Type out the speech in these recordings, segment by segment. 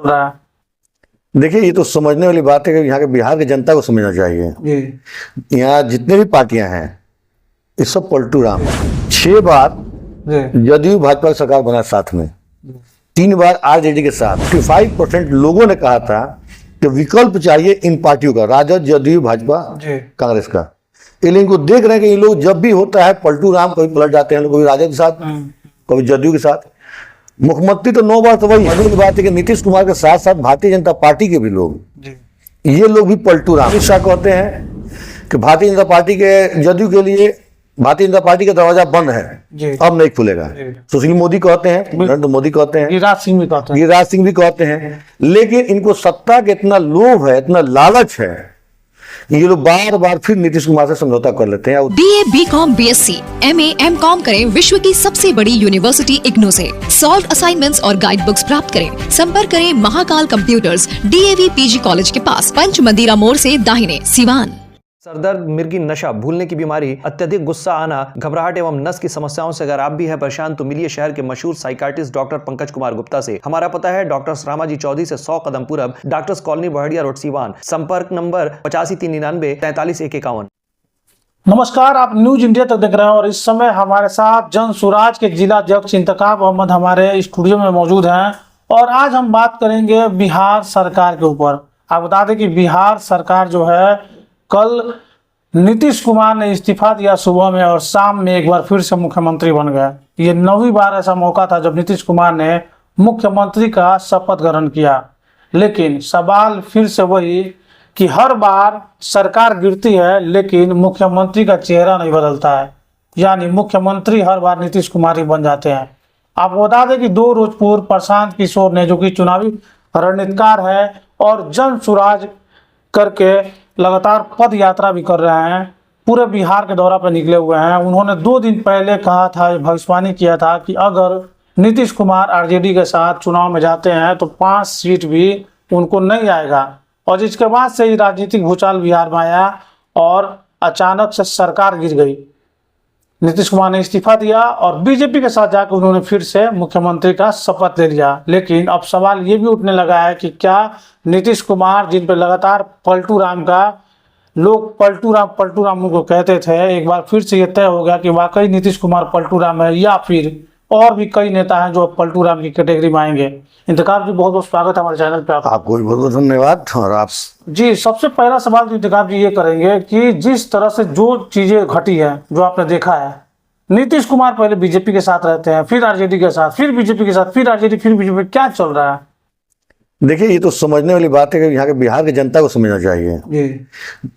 रहा है? देखिए, ये तो समझने वाली बात है कि यहाँ के बिहार की जनता को समझना चाहिए। यहाँ जितने भी पार्टियां हैं ये सब पलटू राम है। 6 बार जदयू भाजपा की सरकार बना साथ में, 3 बार आरजेडी के साथ। 55% लोगों ने कहा था कि विकल्प चाहिए इन पार्टियों का, राजद, जदयू, भाजपा, कांग्रेस का। ये इनको देख रहे हैं कि ये लोग जब भी होता है पलटू राम, कभी पलट जाते हैं, कभी राजद के साथ, कभी जदयू के साथ। मुख्यमंत्री तो 9 बार तो वही मजे की बात है कि नीतीश कुमार के साथ साथ भारतीय जनता पार्टी के भी लोग, ये लोग भी पलटू राम। अमित शाह कहते हैं कि भारतीय जनता पार्टी के, जदयू के लिए भारतीय जनता पार्टी का दरवाजा बंद है, अब नहीं खुलेगा। सुशील मोदी कहते हैं, नरेंद्र मोदी कहते हैं, गिरिराज सिंह भी कहते हैं। लेकिन इनको सत्ता का इतना लोभ है, इतना लालच है, ये लोग बार बार फिर नीतीश कुमार से समझौता कर लेते हैं। BA, BCom, BSc, MA, MCom करें विश्व की सबसे बड़ी यूनिवर्सिटी इग्नू से। सॉल्व असाइनमेंट्स और गाइड बुक्स प्राप्त करें। संपर्क करें Mahakal computers, DAV PG college के पास, पंच मंदिरा मोड़ से दाहिने, सिवान। सरदर्द, मिर्गी, नशा, भूलने की बीमारी, अत्यधिक गुस्सा आना, घबराहट एवं नस की समस्याओं से अगर आप भी हैं परेशान तो मिलिए शहर के मशहूर साइकाट्रिस्ट डॉक्टर पंकज कुमार गुप्ता से। हमारा पता है डॉक्टर रामाजी चौधरी से 100 कदम पूरब, doctors colony Bahadiya road, Siwan. संपर्क नंबर 85 399 43 151। नमस्कार, आप न्यूज इंडिया तक देख रहे हैं और इस समय हमारे साथ जन सुराज के जिला अध्यक्ष इंतखाब अहमद हमारे स्टूडियो में मौजूद हैं और आज हम बात करेंगे बिहार सरकार के ऊपर। आप बता दें कि बिहार सरकार जो है, कल नीतीश कुमार ने इस्तीफा दिया सुबह में और शाम में एक बार फिर से मुख्यमंत्री बन गए। ये 9वीं बार ऐसा मौका था जब नीतीश कुमार ने मुख्यमंत्री का शपथ ग्रहण किया। लेकिन सवाल फिर से वही कि हर बार सरकार गिरती है लेकिन मुख्यमंत्री का चेहरा नहीं बदलता है, यानी मुख्यमंत्री हर बार नीतीश कुमार ही बन जाते हैं। आपको बता दें कि 2 रोज पूर्व प्रशांत किशोर ने, जो कि चुनावी रणनीतिकार है और जन सुराज करके लगातार पद यात्रा भी कर रहे हैं, पूरे बिहार के दौरा पर निकले हुए हैं। उन्होंने 2 दिन पहले कहा था, भविष्यवाणी किया था कि अगर नीतीश कुमार आरजेडी के साथ चुनाव में जाते हैं तो 5 सीट भी उनको नहीं आएगा। और जिसके बाद से ही राजनीतिक भूचाल बिहार में आया और अचानक से सरकार गिर गई। नीतीश कुमार ने इस्तीफा दिया और बीजेपी के साथ जाकर उन्होंने फिर से मुख्यमंत्री का शपथ ले लिया। लेकिन अब सवाल ये भी उठने लगा है कि क्या नीतीश कुमार, जिन पर लगातार पलटू राम का लोग पलटू राम को कहते थे, एक बार फिर से ये तय हो गया कि वाकई नीतीश कुमार पलटू राम है या फिर और भी कई नेता हैं जो पलटू राम की कैटेगरी में आएंगे। इंतखाब जी, बहुत बहुत स्वागत है हमारे चैनल पे। आपको भी बहुत बहुत धन्यवाद। और आप जी, सबसे पहला सवाल तो इंतखाब जी ये करेंगे कि जिस तरह से जो चीजें घटी है, जो आपने देखा है, नीतीश कुमार पहले बीजेपी के साथ रहते हैं, फिर आरजेडी के साथ, फिर बीजेपी के साथ, फिर आरजेडी, फिर बीजेपी, क्या चल रहा है? देखिए, ये तो समझने वाली बात है कि यहाँ के बिहार की जनता को समझना चाहिए।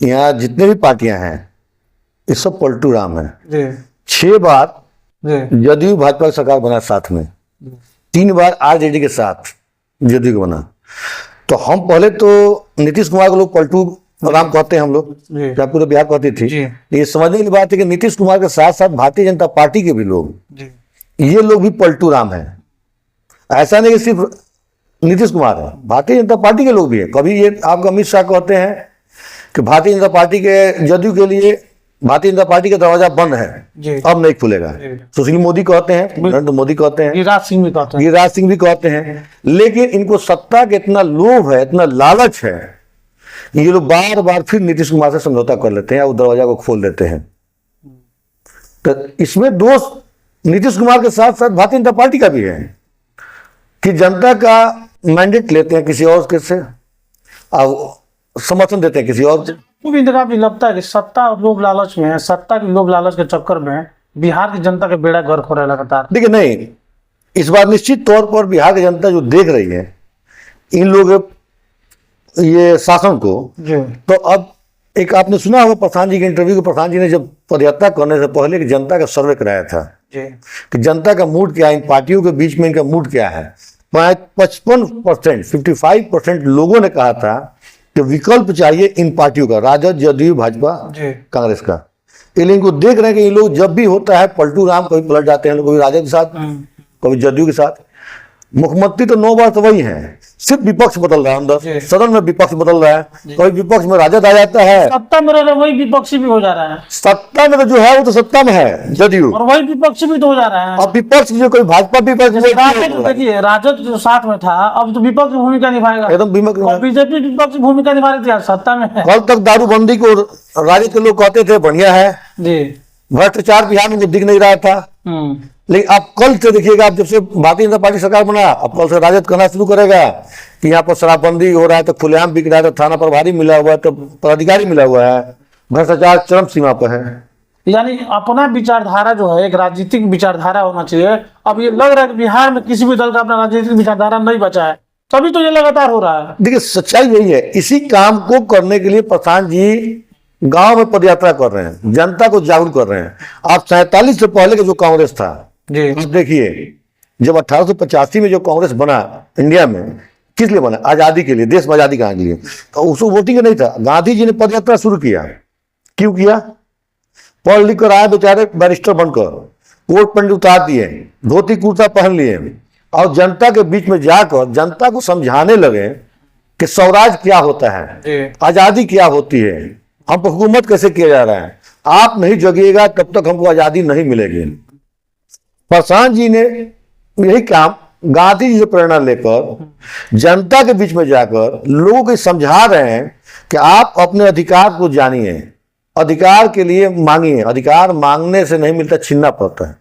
यहाँ जितने भी पार्टियां हैं ये सब पलटू राम है। 6 बार जदयू भाजपा की सरकार बना साथ में, 3 बार आरजेडी के साथ जदयू को बना। तो हम पहले तो नीतीश कुमार को लोग पलटू राम कहते हैं, हम लोग, पूरे बिहार कहती थी। ये समझने की बात है कि नीतीश कुमार के साथ साथ भारतीय जनता पार्टी के भी लोग, ये लोग भी पलटू राम है। ऐसा नहीं कि सिर्फ नीतीश कुमार है, भारतीय जनता पार्टी के लोग भी है। कभी ये आपका अमित शाह कहते हैं कि भारतीय जनता पार्टी के, जदयू के लिए भारतीय जनता पार्टी का दरवाजा बंद है, अब नहीं खुलेगा। सुशील मोदी कहते हैं, नरेंद्र मोदी कहते हैं, गिरिराज सिंह भी कहते हैं। लेकिन इनको सत्ता का इतना लोभ है, इतना लालच है, ये लोग बार बार फिर नीतीश कुमार से समझौता कर लेते हैं और दरवाजा को खोल देते हैं। तो इसमें दोष नीतीश कुमार के साथ साथ भारतीय जनता पार्टी का भी है कि जनता का मैंडेट लेते हैं किसी और के से और समर्थन देते हैं किसी और से। मुझे लगता है कि सत्ता और लोभ लालच में, सत्ता की लोभ लालच के चक्कर में बिहार की जनता का बेड़ा गर्क हो रहा है लगातार। देखिए, नहीं, इस बार निश्चित तौर पर बिहार की जनता जो देख रही है इन लोग ये शासन को, तो अब एक आपने सुना होगा प्रधान जी के इंटरव्यू, प्रधान जी ने जब पदयात्रा करने से पहले कि जनता का सर्वे कराया था कि जनता का मूड क्या है, इन पार्टियों के बीच में इनका मूड क्या है। 55% लोगों ने कहा था कि विकल्प चाहिए इन पार्टियों का, राजद, जदयू, भाजपा, कांग्रेस का। ये इनको देख रहे हैं कि ये लोग जब भी होता है पलटू राम, कभी पलट जाते हैं, कभी राजद के साथ, कभी जदयू के साथ। मुख्यमंत्री तो 9 बार तो वही है, सिर्फ विपक्ष बदल रहा है अंदर, सदन में विपक्ष बदल रहा है, कोई विपक्ष में राजद आ जाता है, सत्ता में रह रहे वही विपक्षी भी हो जा रहा है, सत्ता में तो जो है वो तो सत्ता में है जदयू, और वही विपक्षी भी तो हो जा रहा है। अब विपक्ष जो कोई भाजपा राजद देखिए, राजद जो साथ में था अब तो विपक्ष की भूमिका निभाएगा, एकदम बीजेपी विपक्ष की भूमिका निभा रही थी, आज सत्ता में है। कल तक दारूबंदी को राजद के लोग कहते थे बढ़िया है, जी भ्रष्टाचार बिहार में दिख नहीं रहा था, लेकिन अब कल से देखिएगा, अब जब से भारतीय जनता पार्टी सरकार बना, अब कल से राजद कहना शुरू करेगा कि यहाँ पर शराबबंदी हो रहा है तो खुलेआम बिक रहा है, तो थाना प्रभारी मिला हुआ है, तो पदाधिकारी मिला हुआ है, भ्रष्टाचार चरम सीमा पर है। यानी अपना विचारधारा जो है एक राजनीतिक विचारधारा होना चाहिए। अब ये लग रहा है कि बिहार में किसी भी दल का अपना राजनीतिक विचारधारा नहीं बचा है, तभी तो ये लगातार हो रहा है। देखिए सच्चाई यही है, इसी काम को करने के लिए प्रधान जी गांव में पदयात्रा कर रहे हैं, जनता को जागरूक कर रहे हैं। आप 47 से पहले का जो कांग्रेस था, जी आप देखिए, जब 1885 में जो कांग्रेस बना इंडिया में, किस लिए बना? आजादी के लिए, देश में आजादी के लिए, तो उसको वोटिंग नहीं था। गांधी जी ने पदयात्रा शुरू किया, क्यों किया? पढ़ लिख कर आए बेचारे बैरिस्टर बनकर, कोट पैंट उतार दिए, धोती कुर्ता पहन लिए, और जनता के बीच में जाकर जनता को समझाने लगे कि स्वराज क्या होता है, आजादी क्या होती है, हम पर हुकूमत कैसे किया जा रहा है, आप नहीं जगिएगा तब तक हमको आजादी नहीं मिलेगी। प्रशांत जी ने यही काम गांधी जी से प्रेरणा लेकर जनता के बीच में जाकर लोगों को समझा रहे हैं कि आप अपने अधिकार को जानिए, अधिकार के लिए मांगिए, अधिकार मांगने से नहीं मिलता, छीनना पड़ता है।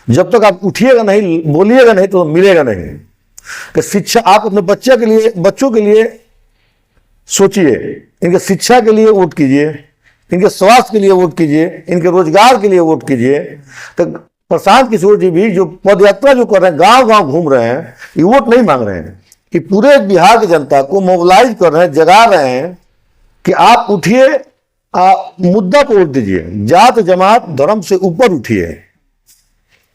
जब तक आप उठिएगा नहीं, बोलिएगा नहीं, तो मिलेगा नहीं। कि शिक्षा, आप अपने बच्चों के लिए सोचिए, इनके शिक्षा के लिए वोट कीजिए, इनके स्वास्थ्य के लिए वोट कीजिए, इनके रोजगार के लिए वोट कीजिए। तो प्रशांत किशोर जी भी जो पदयात्रा जो कर रहे हैं, गांव गांव घूम रहे हैं, ये वोट नहीं मांग रहे हैं, कि पूरे बिहार की जनता को मोबिलाइज कर रहे हैं, जगा रहे हैं कि आप उठिए, मुद्दा पर वोट दीजिए, जात जमात धर्म से ऊपर उठिए।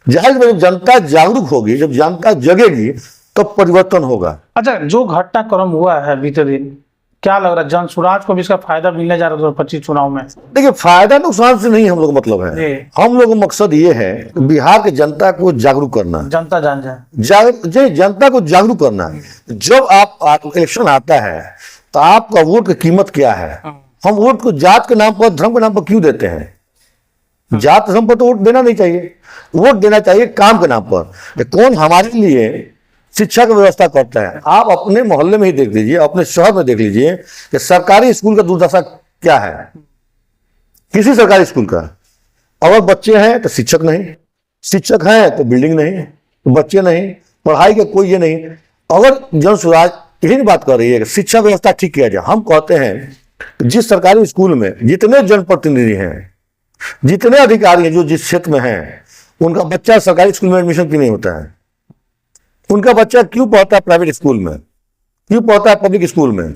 जाहिर जब जनता जागरूक होगी, जब जनता जगेगी, तब तो परिवर्तन होगा। अच्छा, जो घटनाक्रम हुआ है बीते दिन, क्या लग रहा है जन स्वराज को भी इसका फायदा मिलने जा रहा है 2025 चुनाव में? देखिए, फायदा नुकसान से नहीं हम लोग मतलब है, हम लोग मकसद ये है कि बिहार की जनता को जागरूक करना, जनता जान जाए, जनता को जागरूक करना। जब आप इलेक्शन आता है तो आपका वोट की कीमत क्या है? हम वोट को जात के नाम पर, धर्म के नाम पर क्यों देते हैं? जात धर्म पर तो वोट देना नहीं चाहिए, वोट देना चाहिए काम के नाम पर। कौन हमारे लिए शिक्षा की व्यवस्था करता है? आप अपने मोहल्ले में ही देख लीजिए, अपने शहर में देख लीजिए कि सरकारी स्कूल का दुर्दशा क्या है। किसी सरकारी स्कूल का अगर बच्चे हैं तो शिक्षक नहीं, शिक्षक हैं तो बिल्डिंग नहीं, तो बच्चे नहीं, पढ़ाई का कोई ये नहीं। अगर जन स्वराज यही बात कर रही है कि शिक्षा व्यवस्था ठीक किया जाए, हम कहते हैं जिस सरकारी स्कूल में जितने जनप्रतिनिधि हैं, जितने अधिकारी हैं जो जिस क्षेत्र में हैं, उनका बच्चा सरकारी स्कूल में एडमिशन क्यों नहीं होता है? उनका बच्चा क्यों पढ़ता है प्राइवेट स्कूल में, क्यों पढ़ता है पब्लिक स्कूल में?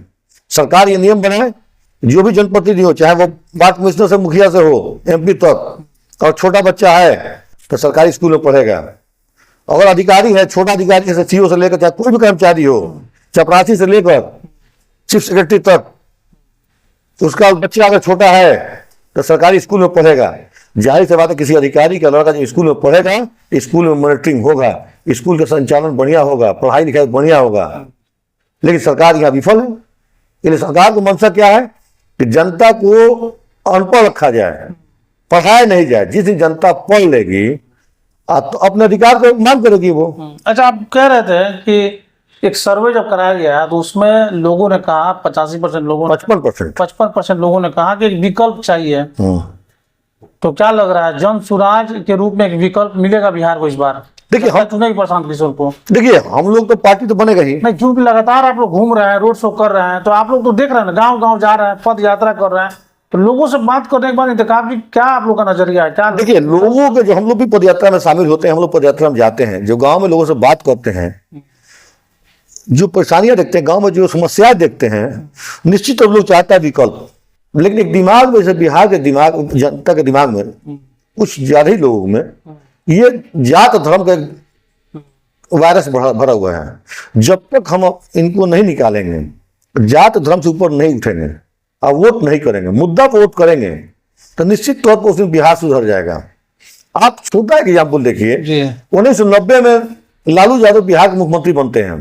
सरकार ये नियम बनाए, जो भी जनप्रतिनिधि हो, चाहे वो वार्ड कमिश्नर से, मुखिया से हो, एमपी तक, और छोटा बच्चा है तो सरकारी स्कूल में पढ़ेगा। अगर अधिकारी है, छोटा अधिकारी जैसे सीओ से लेकर चाहे कोई भी कर्मचारी हो, चपरासी से लेकर चीफ सेक्रेटरी तक, उसका बच्चा अगर छोटा है तो सरकारी स्कूल में पढ़ेगा। जाहिर सी बात है, किसी अधिकारी का लड़का जो स्कूल में पढ़ेगा, स्कूल में मॉनिटरिंग होगा, स्कूल का संचालन बढ़िया होगा, पढ़ाई लिखाई बढ़िया होगा। लेकिन सरकार यहाँ विफल है। इसलिए सरकार को मंशा क्या है कि जनता को अनपढ़ रखा जाए, पढ़ाया नहीं जाए। जिस दिन जनता पढ़ लेगी तो अपने अधिकार को मांग करेगी वो। अच्छा, आप कह रहे थे कि एक सर्वे जब कराया गया तो उसमें लोगों ने कहा 85% लोगों, 55% लोगों ने कहा कि एक विकल्प चाहिए। तो क्या लग रहा है जन स्वराज के रूप में एक विकल्प मिलेगा बिहार को इस बार? देखिए, हम चुनेंगे प्रशांत किशोर को। देखिए, हम लोग तो पार्टी तो बनेगा ही नहीं, क्योंकि लगातार आप लोग घूम रहे हैं, रोड शो कर रहे हैं, तो आप लोग तो देख रहे हैं ना, गांव गांव जा रहे हैं, पद यात्रा कर रहे हैं, तो लोगों से बात करने के बाद इंतखाब की क्या आप लोग का नजरिया है? क्या देखिए, लोगों के जो हम लोग भी पदयात्रा में शामिल होते हैं, हम लोग पदयात्रा में जाते हैं, जो गाँव में लोगों से बात करते हैं, जो परेशानियां देखते हैं, गांव में जो समस्याएं देखते हैं, निश्चित लोग चाहता है विकल्प। लेकिन एक दिमाग में, जैसे बिहार के दिमाग, जनता के दिमाग में, कुछ ज्यादा ही लोगों में ये जात धर्म का वायरस भरा हुआ है। जब तक हम इनको नहीं निकालेंगे, जात धर्म से ऊपर नहीं उठेंगे और वोट नहीं करेंगे, मुद्दा पर वोट करेंगे, तो निश्चित तौर पर उस दिन बिहार सुधर जाएगा। आप छोटा एग्जाम्पल देखिए, 1990 में लालू यादव बिहार के मुख्यमंत्री बनते हैं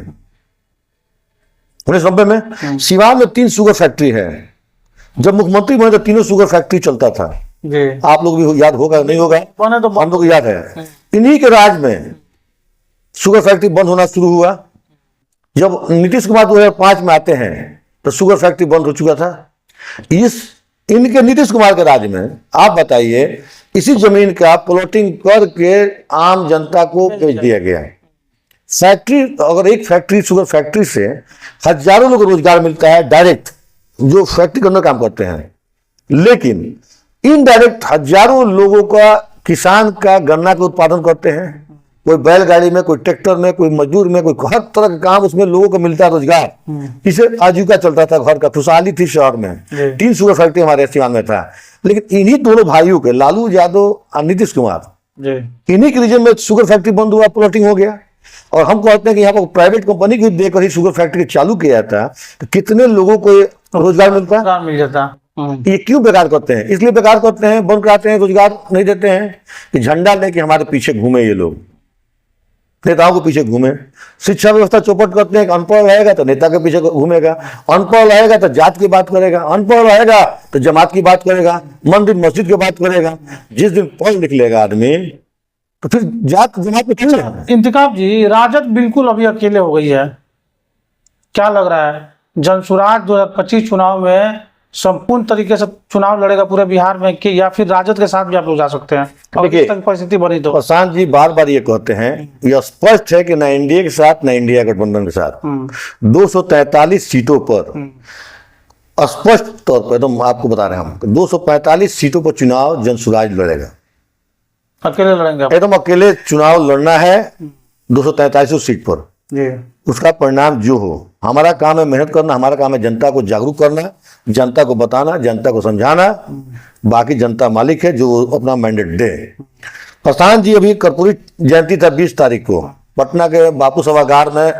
1990 में। सिवान में 3 शुगर फैक्ट्री है। जब मुख्यमंत्री बने तो तीनों शुगर फैक्ट्री चलता था। जी। आप लोग भी याद होगा नहीं होगा, बने तो हम लोग याद है। इन्हीं के राज में शुगर फैक्ट्री बंद होना शुरू हुआ। जब नीतीश कुमार 2005 में आते हैं तो शुगर फैक्ट्री बंद हो चुका था। इनके नीतीश कुमार के राज में आप बताइए, इसी जमीन का प्लॉटिंग करके आम जनता को बेच दिया गया। फैक्ट्री, अगर एक फैक्ट्री, शुगर फैक्ट्री से हजारों लोग को रोजगार मिलता है डायरेक्ट, जो फैक्ट्री के अंदर काम करते हैं, लेकिन इनडायरेक्ट हजारों लोगों का, किसान का गन्ना का उत्पादन करते हैं, कोई बैलगाड़ी में, कोई ट्रैक्टर में, कोई मजदूर में, कोई हर तरह का काम उसमें लोगों को मिलता है रोजगार। इसे आजीविका चलता था, घर का खुशहाली थी शहर में। 3 शुगर फैक्ट्री हमारे सिवान में था। लेकिन इन्हीं दोनों भाइयों के, लालू यादव और नीतीश कुमार, इन्हीं के रीजन में शुगर फैक्ट्री बंद हुआ, प्लॉटिंग हो गया। और हम कहते हैं कि यहाँ पर प्राइवेट कंपनी को देकर ही शुगर फैक्ट्री चालू किया था, तो कितने लोगों को रोजगार मिलता, मिल जाता। ये क्यों बेकार करते हैं? इसलिए बेकार करते हैं, बंद कराते हैं, रोजगार नहीं देते हैं कि झंडा लेके हमारे पीछे घूमे ये लोग, नेताओं के पीछे घूमे। शिक्षा व्यवस्था चौपट करते हैं कि अनपढ़ रहेगा तो नेता के पीछे घूमेगा, अनपढ़ रहेगा तो जात की बात करेगा, अनपढ़ रहेगा तो जमात की बात करेगा, मंदिर मस्जिद की बात करेगा। जिस दिन पढ़ लिख लेगा आदमी तो फिर जात जमात में क्यों रहना? इंतखाब जी, राजद बिल्कुल अभी अकेले हो गई है, क्या लग रहा है? जनसुराज 2025 चुनाव में संपूर्ण तरीके से चुनाव लड़ेगा पूरे बिहार में कि या फिर राजद के साथ भी आप लोग जा सकते हैं? देखिए, परिस्थिति बनी तो प्रशांत जी बार बार ये कहते हैं, यह स्पष्ट है कि न एनडीए के साथ न इंडिया गठबंधन के साथ 243 सीटों पर, स्पष्ट तौर पर एकदम आपको बता रहे हैं हम, 245 सीटों पर चुनाव जनसुराज लड़ेगा। अकेले लड़ेंगे आप? एकदम अकेले चुनाव लड़ना है 243 सीट पर। जी। उसका परिणाम जो हो, हमारा काम है मेहनत करना, हमारा काम है जनता को जागरूक करना, जनता को बताना, जनता को समझाना। बाकी जनता मालिक है जो अपना मैंडेट दे। प्रशांत जी, अभी कर्पूरी जयंती था 20 तारीख को, पटना के बापू सभागार में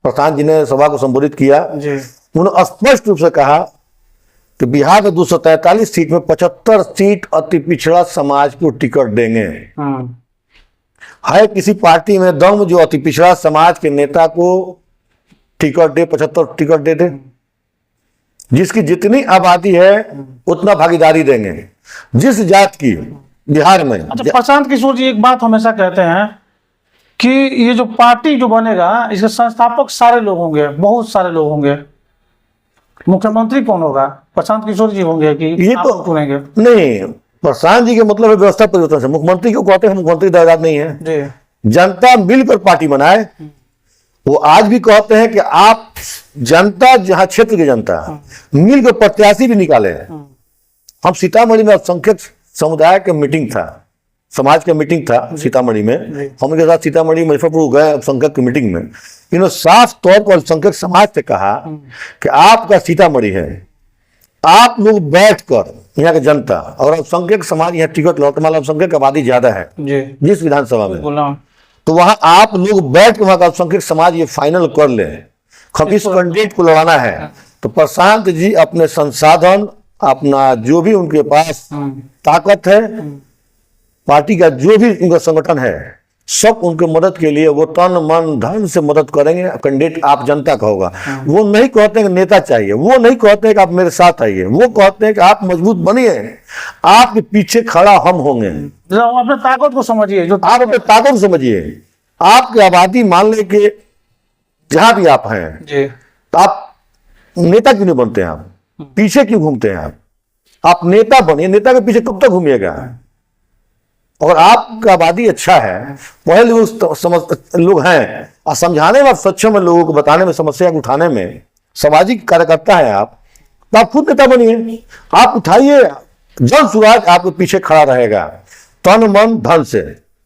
प्रशांत जी ने सभा को संबोधित किया। उन्होंने स्पष्ट रूप से कहा कि बिहार में 243 सीट में 75 सीट अति पिछड़ा समाज को टिकट देंगे। है किसी पार्टी में दम जो अति पिछड़ा समाज के नेता को टिकट दे, 75 टिकट दे दे? जिसकी जितनी आबादी है उतना भागीदारी देंगे, जिस जात की बिहार में। अच्छा, प्रशांत किशोर जी एक बात हमेशा कहते हैं कि ये जो पार्टी जो बनेगा इसके संस्थापक सारे लोग होंगे, बहुत सारे लोग होंगे, मुख्यमंत्री कौन होगा? प्रशांत किशोर जी होंगे कि ये आप तो चुनेंगे? नहीं, प्रशांत जी के मतलब है व्यवस्था परिवर्तन से। मुख्यमंत्री को कहते हैं, मुख्यमंत्री दायरात नहीं है जी। जनता मिलकर पार्टी बनाए। वो आज भी कहते हैं कि आप जनता, जहां क्षेत्र की जनता मिलकर प्रत्याशी भी निकाले। हम सीतामढ़ी में अल्पसंख्यक समुदाय का मीटिंग था, समाज का मीटिंग था सीतामढ़ी में, हम उनके साथ सीतामढ़ी मुजफ्फरपुर गए अल्पसंख्यक की मीटिंग में। इन्होंने साफ तौर पर अल्पसंख्यक समाज से कहा कि आपका सीतामढ़ी है, आप लोग बैठकर यहाँ की जनता और अल्पसंख्यक समाज, यहाँ टिकट लौटने वाला अल्पसंख्यक आबादी ज्यादा है जिस विधानसभा में, तो वहां आप लोग बैठ के वहां का अल्पसंख्यक समाज ये फाइनल कर ले, इस कैंडिडेट को लड़ाना है। तो प्रशांत जी अपने संसाधन, अपना जो भी उनके पास ताकत है, पार्टी का जो भी उनका संगठन है, सब उनके मदद के लिए वो तन मन धन से मदद करेंगे। कैंडिडेट आप जनता का होगा। वो नहीं कहते हैं कि नेता चाहिए, वो नहीं कहते हैं कि आप मेरे साथ आइए, वो कहते हैं कि आप मजबूत बनिए, आपके पीछे खड़ा हम होंगे। अपने ताकत को समझिए, जो आप अपने ताकत समझिए। आपकी आबादी मान ले कि जहां भी आप हैं जी, तो आप नेता क्यों नहीं बनते हैं? आप पीछे क्यों घूमते हैं? आप नेता बनिए। नेता के पीछे कब तक घूमिएगा? और आपका आबादी अच्छा है, पढ़े लोग हैं और समझाने में सक्षम है, लोगों को बताने में, समस्या को उठाने में सामाजिक कार्यकर्ता है आप, तो आप खुद नेता बनिए। आप उठाइए, जनसुराज आपके पीछे खड़ा रहेगा तन मन धन से,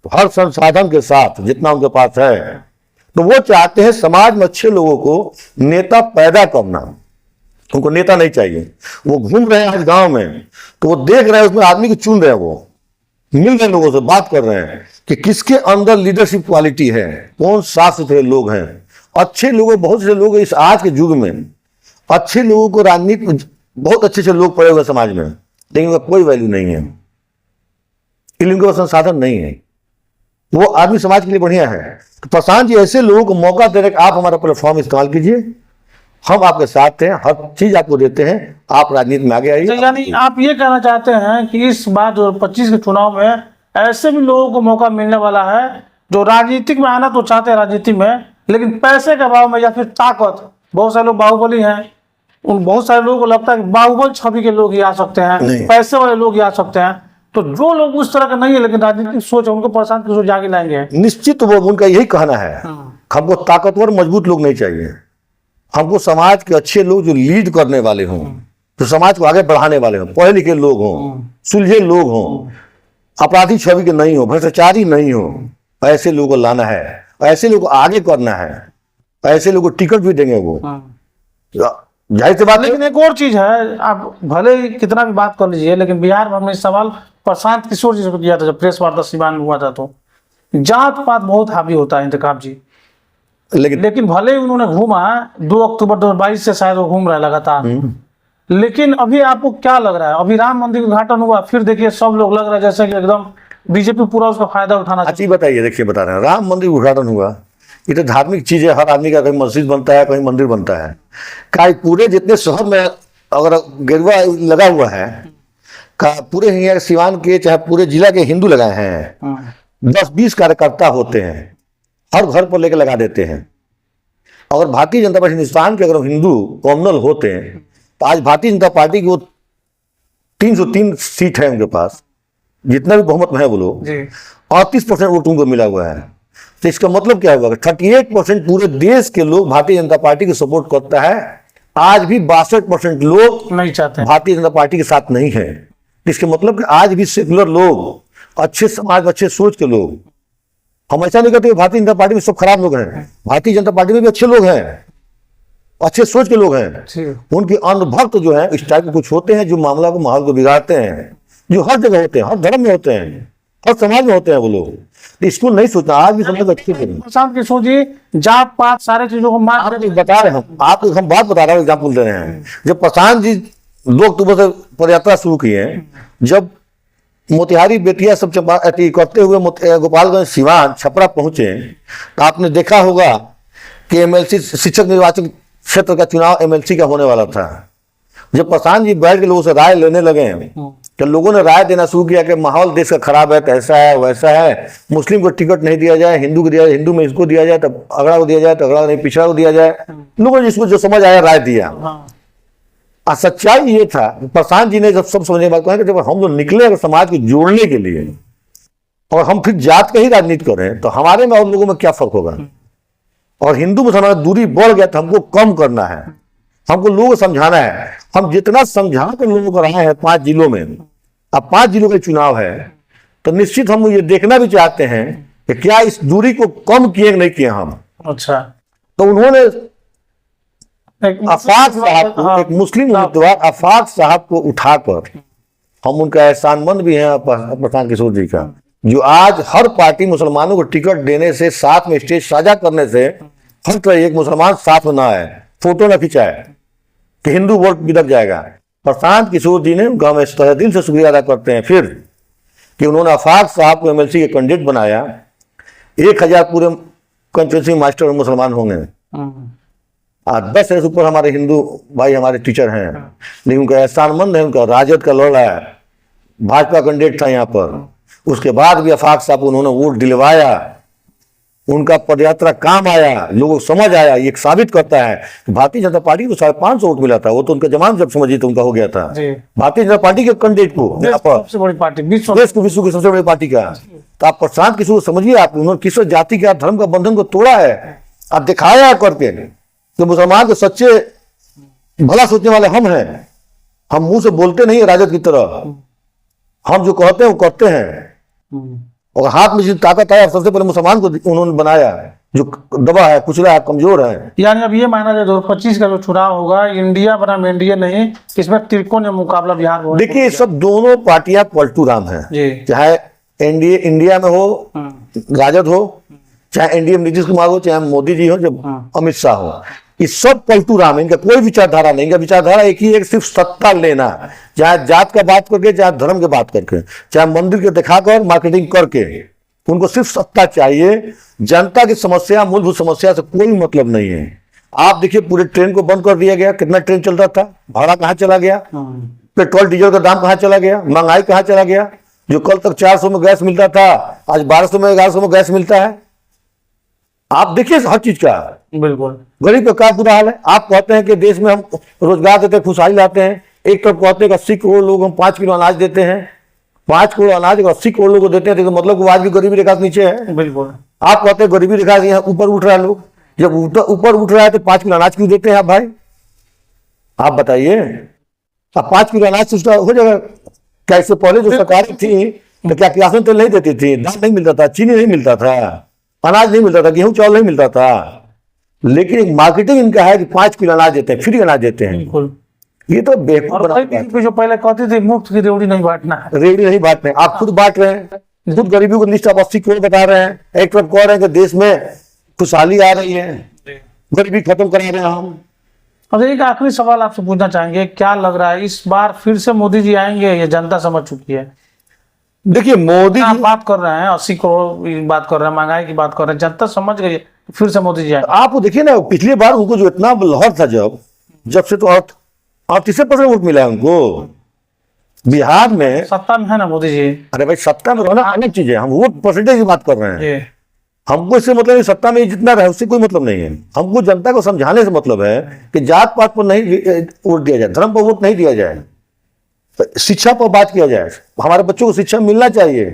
हर संसाधन के साथ जितना उनके पास है। तो वो चाहते हैं समाज में अच्छे लोगों को नेता पैदा करना। उनको नेता नहीं चाहिए। वो घूम रहे हैं आज गांव में, तो वो देख रहे हैं उसमें आदमी को चुन रहे हैं, वो मिल रहे लोगों से बात कर रहे हैं कि किसके अंदर लीडरशिप क्वालिटी है, कौन साफ सुथरे लोग हैं, अच्छे लोग। बहुत से लोग इस आज के युग में अच्छे लोगों को राजनीति में बहुत अच्छे से लोग पड़े हुए समाज में, लेकिन उनका कोई वैल्यू नहीं है, इनके पास संसाधन नहीं है। वो आदमी समाज के लिए बढ़िया है। तो प्रशांत जी ऐसे लोगों को मौका दे रहे कि आप हमारा प्लेटफॉर्म इस्तेमाल कीजिए, हम आपके साथ हैं, हर चीज आपको देते हैं, आप राजनीति में आगे आइए। तो यानी आप ये कहना चाहते हैं कि इस बार 2025 के चुनाव में ऐसे भी लोगों को मौका मिलने वाला है जो राजनीतिक में आना तो चाहते हैं राजनीति में, लेकिन पैसे के अभाव में या फिर ताकत, बहुत सारे लोग बाहुबली हैं, उन बहुत सारे लोगों को लगता है कि बाहुबल छवि के लोग ही आ सकते हैं, नहीं। पैसे वाले लोग ही आ सकते हैं। तो जो लोग उस तरह के नहीं है लेकिन राजनीतिक सोच है, उनको प्रशांत किशोर जाके लाएंगे। निश्चित वो उनका यही कहना है, हमको ताकतवर मजबूत लोग नहीं चाहिए, हमको समाज के अच्छे लोग जो लीड करने वाले हों, जो समाज को आगे बढ़ाने वाले हों, पढ़े लिखे लोग हों, सुलझे लोग हों, अपराधी छवि के नहीं हो, भ्रष्टाचारी नहीं हो, ऐसे लोगों को लाना है, ऐसे लोगों को आगे करना है, ऐसे लोगों को टिकट भी देंगे वो। जाहिर सी बात है। लेकिन एक और चीज है, आप भले ही कितना भी बात कर लीजिए, लेकिन बिहार में हमने सवाल प्रशांत किशोर जी से किया था जब प्रेस वार्ता सीवान में हुआ था, तो जात पात बहुत हावी होता है इंतखाब जी, लेकिन भले ही उन्होंने घूमा 2 अक्टूबर 2022 से शायद वो घूम रहा है लगातार, लेकिन अभी आपको क्या लग रहा है? अभी राम मंदिर उद्घाटन हुआ, फिर देखिए सब लोग लग रहा है जैसे कि एकदम बीजेपी पूरा उसका फायदा उठाना। अच्छी बताइए, देखिए बता रहे हैं, राम मंदिर उद्घाटन हुआ, ये तो धार्मिक चीज है, हर आदमी का कहीं मस्जिद बनता है, कहीं मंदिर बनता है। का पूरे जितने शहर में अगर गेरुआ लगा हुआ है, का पूरे यहाँ सिवान के चाहे पूरे जिला के हिंदू लगाए हैं, 10-20 कार्यकर्ता होते हैं, हर घर पर लेकर लगा देते हैं। अगर भारतीय जनता पार्टी हिंदुस्तान के अगर हिंदू कॉमनल होते हैं तो आज भारतीय जनता पार्टी की वो 303 सीट है उनके पास, जितना भी बहुमत में है वो लोग, 38% वोट उनको मिला हुआ है। तो इसका मतलब क्या हुआ? 38% पूरे देश के लोग भारतीय जनता पार्टी को सपोर्ट करता है। आज भी 62% लोग नहीं चाहते, भारतीय जनता पार्टी के साथ नहीं है। इसके मतलब कि आज भी सेकुलर लोग, अच्छे समाज, अच्छे सोच के लोग, हम ऐसा नहीं कहते भारतीय जनता पार्टी में सब खराब लोग हैं, भारतीय जनता पार्टी में भी अच्छे लोग हैं, अच्छे सोच के लोग हैं। उनके अंधभक्त जो है इस टाइप के कुछ होते हैं जो मामला को, माहौल को बिगाड़ते हैं, जो हर जगह होते हैं, हर धर्म में होते हैं, हर समाज में होते हैं वो लोग। इसको नहीं सोचना, आज भी समझ अच्छे लोग। प्रशांत किशोर जी जात पात सारे चीजों को मार बता रहे हैं, आपको हम बात बता रहे हैं, एग्जाम्पल दे रहे हैं। जब प्रशांत जी 2 अक्टूबर से पदयात्रा शुरू की है, जब मोतिहारी बेतिया सब करते हुए गोपालगंज, सिवान, छपरा पहुंचे, तो आपने देखा होगा कि एमएलसी शिक्षक निर्वाचन क्षेत्र का चुनाव एमएलसी का होने वाला था। जब प्रशांत जी बैठ के लोगों से राय लेने लगे तो लोगों ने राय देना शुरू किया कि माहौल देश का खराब है, ऐसा है वैसा है, मुस्लिम को टिकट नहीं दिया जाए, हिंदू को दिया जाए, हिंदू में इसको दिया जाए, तो अगड़ा को दिया जाए, तो अगड़ा नहीं, पिछड़ा को दिया जाए। लोगों ने जिसको जो समझ आया राय दिया। और सच्चाई ये था, प्रशांत जी ने जब सब समझने के बाद कहा कि जब हम लोग निकले अगर समाज को जोड़ने के लिए और हम फिर जात का ही राजनीति करें तो हमारे में और लोगों में क्या फर्क होगा? और हिंदू मुसलमान दूरी बढ़ गया तो हमको कम करना है, हमको लोगों को समझाना है। हम जितना समझा कर लोगों को रहे हैं 5 जिलों में, अब 5 जिलों का चुनाव है, तो निश्चित हम ये देखना भी चाहते हैं कि क्या इस दूरी को कम किए कि नहीं किए हम। अच्छा, तो उन्होंने आफाक साहब को, एक मुस्लिम उम्मीदवार आफाक साहब को उठाकर, हम उनका एहसानमंद भी हैं प्रशांत किशोर जी का, जो आज हर पार्टी मुसलमानों को टिकट देने से, साथ में स्टेज साझा करने से, हर तरह एक मुसलमान साथ में ना आए, फोटो ना खिंचाए कि हिंदू वोट बिदक जाएगा। प्रशांत किशोर जी ने उनका हम तहे दिल से शुक्रिया अदा करते हैं फिर कि उन्होंने आफाक साहब को एमएलसी के कैंडिडेट बनाया। 1000 पूरे कंस्टिट्यूंसी मास्टर मुसलमान होंगे, 10 से ऊपर हमारे हिंदू भाई हमारे टीचर हैं, लेकिन उनका एहसानमंद है, उनका राजद का लड़ा है, भाजपा कैंडिडेट था यहाँ पर, उसके बाद भी आफाक साहब उन्होंने वोट दिलवाया, उनका पदयात्रा काम आया, लोगों को समझ आया। ये साबित करता है कि भारतीय जनता पार्टी को 550 वोट मिला था, वो तो उनका जमान जब समझिए तो उनका हो गया था। भारतीय जनता पार्टी के कैंडिडेट को, सबसे बड़ी पार्टी, विश्व की सबसे बड़ी पार्टी का। तो आप प्रशांत किशोर समझिए, आप उन्होंने किस जाति का, धर्म का बंधन को तोड़ा है, आप दिखाया करके कि मुसलमान के सच्चे भला सोचने वाले हम हैं। हम मुंह से बोलते नहीं राजद की तरह, हम जो कहते हैं वो करते हैं। और हाथ में जो ताकत है, सबसे पहले मुसलमान को उन्होंने बनाया, जो दबा है, कुचला है, कमजोर है। यानी अब ये माना जाए 2025 का जो चुनाव होगा, इंडिया बनाम एनडीए नहीं, इसमें त्रिकोणीय मुकाबला बिहार में। देखिए, सब दोनों पार्टियां पलटू राम है, चाहे एनडीए इंडिया में हो, राजद हो, चाहे एनडीए में नीतीश कुमार हो, चाहे मोदी जी हो, जब अमित शाह हो, ये सब पलटू राम है। इनका कोई विचारधारा नहीं, इनका विचारधारा एक ही है, सिर्फ सत्ता लेना, चाहे जात का बात करके, चाहे धर्म की बात करके, चाहे मंदिर के दिखाकर, मार्केटिंग करके, उनको सिर्फ सत्ता चाहिए, जनता की समस्या, मूलभूत समस्या से कोई मतलब नहीं है। आप देखिए पूरे ट्रेन को बंद कर दिया गया, कितना ट्रेन चल रहा था, भाड़ा कहाँ चला गया, पेट्रोल डीजल का दाम कहाँ चला गया, महंगाई कहाँ चला गया। जो कल तक 400 में गैस मिलता था आज 1200 में 1100 में गैस मिलता है। आप देखिए हर चीज का, बिल्कुल गरीब का क्या बुरा हाल है। आप कहते हैं कि देश में हम रोजगार देते हैं, खुशहाली लाते हैं, एक तरफ कहते हैं कि 80 करोड़ लोग हम 5 किलो अनाज देते हैं, 5 करोड़ अनाज 80 करोड़ लोग को देते हैं, तो मतलब कि आज भी गरीबी रेखा से नीचे है। बिल्कुल आप कहते हैं गरीबी रेखा से यहाँ ऊपर उठ रहा है लोग, जब ऊपर उठ रहा है तो 5 किलो अनाज क्यों देते हैं आप भाई, आप बताइए। अब 5 किलो अनाज से उसका हो जाएगा। क्या इससे पहले जो सरकारें थी तो क्या किरासन तेल नहीं देती थी, दाल नहीं मिलता था, चीनी नहीं मिलता था, अनाज नहीं मिलता था, गेहूं चावल नहीं मिलता था। लेकिन एक मार्केटिंग इनका है कि 5 किलो अनाज देते हैं, फ्री अनाज देते हैं। बिल्कुल। ये तो बेवकूफ और भाई बीजेपी जो पहले कहते थे मुफ्त की रेवड़ी नहीं बांटना है, रेडी नहीं बांट रहे, आप खुद बांट रहे हैं, खुद गरीबी को लिस्ट आप 80 करोड़ बता रहे हैं। एक तरफ कह रहे हैं कि देश में खुशहाली आ रही है, गरीबी खत्म करा रहे हैं हम। अब एक आखिरी सवाल आपसे पूछना चाहेंगे, क्या लग रहा है इस बार फिर से मोदी जी आएंगे, ये जनता समझ चुकी है? देखिए मोदी आप जी, बात कर रहे हैं 80 करोड़ की बात कर रहे हैं, महंगाई की बात कर रहे हैं, जनता समझ गई है, फिर से मोदी जी आएंगे। आप देखिए ना पिछली बार उनको जो इतना लहर था जब से तो 38% वोट मिला है उनको बिहार में। सत्ता में है ना मोदी जी? अरे भाई सत्ता में रहना अलग चीज है, हम वोट परसेंटेज की बात कर रहे हैं। जी हमको इससे मतलब नहीं, सत्ता में जितना रहे उससे कोई मतलब नहीं है। हमको जनता को समझाने से मतलब है कि जात पात पर नहीं वोट दिया जाए, धर्म पर वोट नहीं दिया जाए, तो शिक्षा पर बात किया जाए। हमारे बच्चों को शिक्षा मिलना चाहिए,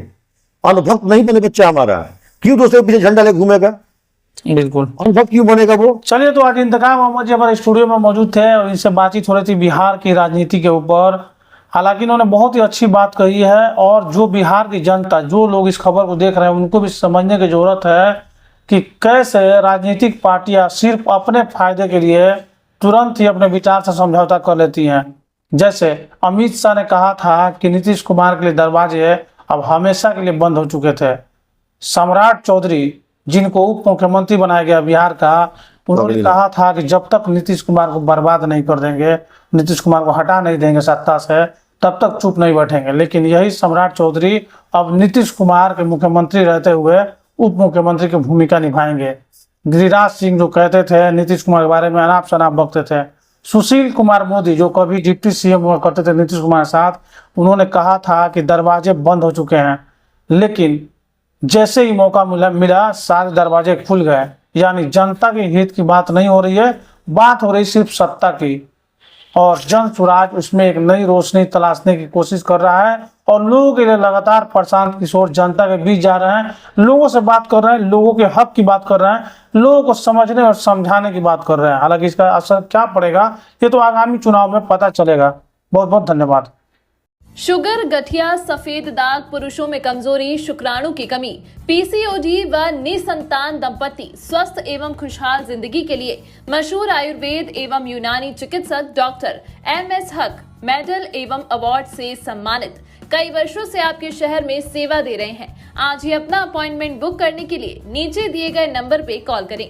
अनुभक्त नहीं बने बच्चा हमारा, क्यों दूसरे के पीछे झंडा लेके घूमेगा, बिल्कुल। अनुभक्त क्यों बनेगा वो। चलिए, तो आज इंतकाम अहमद जी हमारे स्टूडियो में मौजूद थे और इनसे बातचीत हो रही थी बिहार की राजनीति के ऊपर। हालांकि इन्होंने बहुत ही अच्छी बात कही है और जो बिहार की जनता, जो लोग इस खबर को देख रहे हैं, उनको भी समझने की जरूरत है कि कैसे राजनीतिक पार्टियां सिर्फ अपने फायदे के लिए तुरंत ही अपने विचार से समझौता कर लेती हैं। जैसे अमित शाह ने कहा था कि नीतीश कुमार के लिए दरवाजे अब हमेशा के लिए बंद हो चुके थे। सम्राट चौधरी, जिनको उप मुख्यमंत्री बनाया गया बिहार का, उन्होंने कहा था कि जब तक नीतीश कुमार को बर्बाद नहीं कर देंगे, नीतीश कुमार को हटा नहीं देंगे सत्ता से, तब तक चुप नहीं बैठेंगे। लेकिन यही सम्राट चौधरी अब नीतीश कुमार के मुख्यमंत्री रहते हुए उप मुख्यमंत्री की भूमिका निभाएंगे। गिरिराज सिंह जो कहते थे नीतीश कुमार के बारे में अनाप शनाप बकते थे। सुशील कुमार मोदी जो कभी डिप्टी सीएम हुआ करते थे नीतीश कुमार के साथ, उन्होंने कहा था कि दरवाजे बंद हो चुके हैं, लेकिन जैसे ही मौका मिला सारे दरवाजे खुल गए। यानी जनता के हित की बात नहीं हो रही है, बात हो रही सिर्फ सत्ता की। और जन स्वराज उसमें एक नई रोशनी तलाशने की कोशिश कर रहा है और लोगों के लिए लगातार प्रशांत किशोर जनता के बीच जा रहे हैं, लोगों से बात कर रहे हैं, लोगों के हक की बात कर रहे हैं, लोगों को समझने और समझाने की बात कर रहे हैं। हालांकि इसका असर क्या पड़ेगा ये तो आगामी चुनाव में पता चलेगा। बहुत बहुत धन्यवाद। शुगर, गठिया, सफेद दाग, पुरुषों में कमजोरी, शुक्राणु की कमी, पीसीओडी व निसंतान दंपति स्वस्थ एवं खुशहाल जिंदगी के लिए मशहूर आयुर्वेद एवं यूनानी चिकित्सक डॉक्टर MS हक मेडल एवं अवार्ड से सम्मानित, कई वर्षों से आपके शहर में सेवा दे रहे हैं। आज ही अपना अपॉइंटमेंट बुक करने के लिए नीचे दिए गए नंबर पे कॉल करें।